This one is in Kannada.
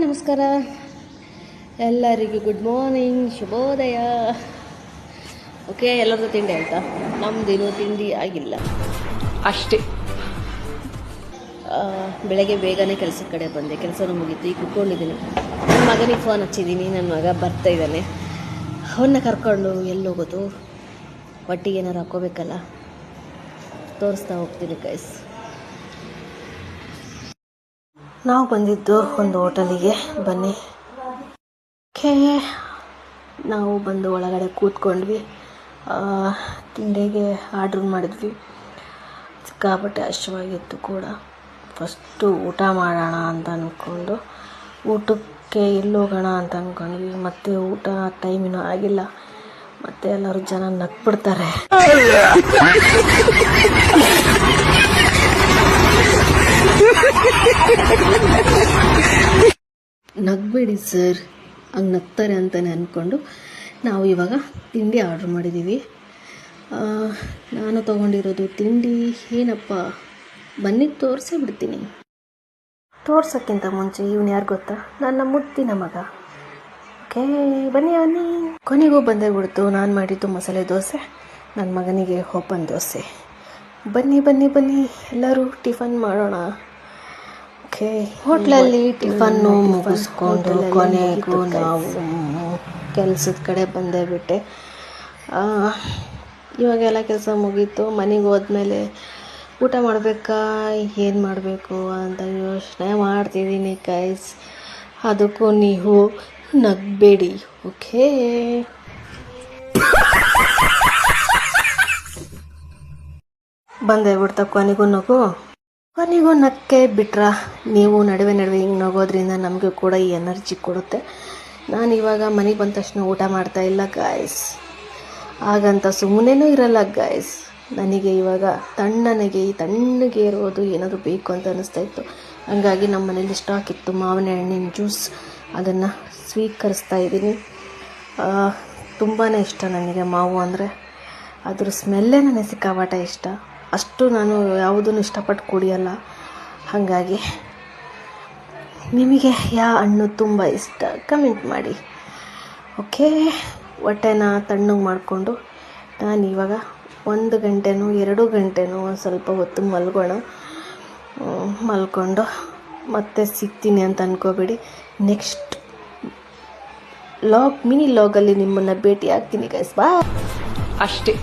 ನಮಸ್ಕಾರ ಎಲ್ಲರಿಗೂ ಗುಡ್ ಮಾರ್ನಿಂಗ್, ಶುಭೋದಯ. ಓಕೆ, ಎಲ್ಲರದ್ದು ತಿಂಡಿ ಆಯಿತಾ? ನಮ್ಮದೇನು ತಿಂಡಿ ಆಗಿಲ್ಲ ಅಷ್ಟೇ. ಬೆಳಗ್ಗೆ ಬೇಗನೆ ಕೆಲಸದ ಕಡೆ ಬಂದೆ, ಕೆಲಸನೂ ಮುಗೀತು. ಈಗ ಕುತ್ಕೊಂಡಿದ್ದೀನಿ. ನನ್ನ ಮಗನಿಗೆ ಫೋನ್ ಹಚ್ಚಿದ್ದೀನಿ. ನನ್ನ ಮಗ ಬರ್ತಾ ಇದ್ದಾನೆ. ಅವನ್ನ ಕರ್ಕೊಂಡು ಎಲ್ಲಿ ಹೋಗೋದು? ಒಟ್ಟಿಗೆ ಏನಾರು ಹಾಕ್ಕೋಬೇಕಲ್ಲ, ತೋರಿಸ್ತಾ ಹೋಗ್ತೀನಿ ಗೈಸ್. ನಾವು ಬಂದಿದ್ದು ಒಂದು ಹೋಟೆಲಿಗೆ, ಬನ್ನಿ. ಓಕೆ, ನಾವು ಬಂದು ಒಳಗಡೆ ಕೂತ್ಕೊಂಡ್ವಿ. ತಿಂಡಿಗೆ ಆರ್ಡ್ರ್ ಮಾಡಿದ್ವಿ. ಸಿಕ್ಕಾಪಟ್ಟೆ ಹಸಿವಾಗಿತ್ತು ಕೂಡ. ಫಸ್ಟು ಊಟ ಮಾಡೋಣ ಅಂತ ಅಂದ್ಕೊಂಡು ಊಟಕ್ಕೆ ಎಲ್ಲಿ ಹೋಗೋಣ ಅಂತ ಅಂದ್ಕೊಂಡ್ವಿ. ಮತ್ತು ಊಟ ಟೈಮಿನೂ ಆಗಿಲ್ಲ. ಮತ್ತು ಎಲ್ಲರೂ ಜನ ನಕ್ಬಿಡ್ತಾರೆ. ನಗ್ಬೇಡಿ ಸರ್, ಹಂಗೆ ನಗ್ತಾರೆ ಅಂತಲೇ ಅಂದ್ಕೊಂಡು ನಾವು ಇವಾಗ ತಿಂಡಿ ಆರ್ಡ್ರ್ ಮಾಡಿದ್ದೀವಿ. ನಾನು ತೊಗೊಂಡಿರೋದು ತಿಂಡಿ ಏನಪ್ಪ, ಬನ್ನಿ ತೋರಿಸೇ ಬಿಡ್ತೀನಿ. ತೋರ್ಸೋಕ್ಕಿಂತ ಮುಂಚೆ ಇವನು ಯಾರು ಗೊತ್ತಾ? ನನ್ನ ಮುದ್ದಿನ ಮಗ. ಓಕೆ, ಬನ್ನಿ ಬನ್ನಿ. ಕೊನೆಗೂ ಬಂದೇ ಬಿಡ್ತು. ನಾನು ಮಾಡಿದ್ದು ಮಸಾಲೆ ದೋಸೆ, ನನ್ನ ಮಗನಿಗೆ ಓಪನ್ ದೋಸೆ. ಬನ್ನಿ ಬನ್ನಿ ಬನ್ನಿ, ಎಲ್ಲರೂ ಟಿಫನ್ ಮಾಡೋಣ. ಓಕೆ, ಹೋಟ್ಲಲ್ಲಿ ಟಿಫನ್ನು ಮುಗಿಸ್ಕೊಂಡು ಕೊನೆಗೂ ನಾವು ಕೆಲಸದ ಕಡೆ ಬಂದೇ ಬಿಟ್ಟೆ. ಇವಾಗೆಲ್ಲ ಕೆಲಸ ಮುಗೀತು. ಮನೆಗೆ ಹೋದ್ಮೇಲೆ ಊಟ ಮಾಡಬೇಕಾ, ಏನು ಮಾಡಬೇಕು ಅಂತ ಯೋಚನೆ ಮಾಡ್ತಿದ್ದೀನಿ ಗೈಸ್. ಅದಕ್ಕೂ ನೀವು ನಗಬೇಡಿ, ಓಕೆ? ಬಂದೇ ಬಿಡ್ತಾ ಕೊನೆಗೂ ನಕ್ಕೆ ಬಿಟ್ರ. ನೀವು ನಡುವೆ ಹಿಂಗೆ ನಗೋದ್ರಿಂದ ನಮಗೆ ಕೂಡ ಈ ಎನರ್ಜಿ ಕೊಡುತ್ತೆ. ನಾನು ಇವಾಗ ಮನೆಗೆ ಬಂದ ತಕ್ಷಣ ಊಟ ಮಾಡ್ತಾ ಇಲ್ಲ ಗಾಯ್ಸ್. ಹಾಗಂತ ಸುಮ್ಮನೆನೂ ಇರಲ್ಲ ಗಾಯ್ಸ್. ನನಗೆ ಇವಾಗ ತಣ್ಣಗೆ ಇರೋದು ಏನಾದರೂ ಬೇಕು ಅಂತ ಅನ್ನಿಸ್ತಾ ಇತ್ತು. ಹಾಗಾಗಿ ನಮ್ಮ ಮನೇಲಿ ಸ್ಟಾಕ್ ಇತ್ತು ಮಾವಿನ ಹಣ್ಣಿನ ಜ್ಯೂಸ್, ಅದನ್ನು ಸ್ವೀಕರಿಸ್ತಾ ಇದ್ದೀನಿ. ತುಂಬಾ ಇಷ್ಟ ನನಗೆ ಮಾವು ಅಂದರೆ. ಅದ್ರ ಸ್ಮೆಲ್ಲೇ ನನಗೆ ಸಿಕ್ಕಾಪಟ್ಟೆ ಇಷ್ಟ. ಅಷ್ಟು ನಾನು ಯಾವುದನ್ನು ಇಷ್ಟಪಟ್ಟು ಕುಡಿಯಲ್ಲ. ಹಾಗಾಗಿ ನಿಮಗೆ ಯಾವ ಹಣ್ಣು ತುಂಬ ಇಷ್ಟ ಕಮೆಂಟ್ ಮಾಡಿ, ಓಕೆ? ಹೊಟ್ಟೆನ ತಣ್ಣಗೆ ಮಾಡಿಕೊಂಡು ನಾನು ಇವಾಗ 1 ಗಂಟೆನೋ 2 ಗಂಟೆನೋ ಒಂದು ಸ್ವಲ್ಪ ಹೊತ್ತು ಮಲ್ಕೊಂಡು ಮತ್ತೆ ಸಿಗ್ತೀನಿ ಅಂತ ಅಂದ್ಕೋಬೇಡಿ. ನೆಕ್ಸ್ಟ್ ಮಿನಿ ಲಾಗಲ್ಲಿ ನಿಮ್ಮನ್ನು ಭೇಟಿ ಆಗ್ತೀನಿ ಗೈಸ್. ಬಾಯ್. ಅಷ್ಟೇ.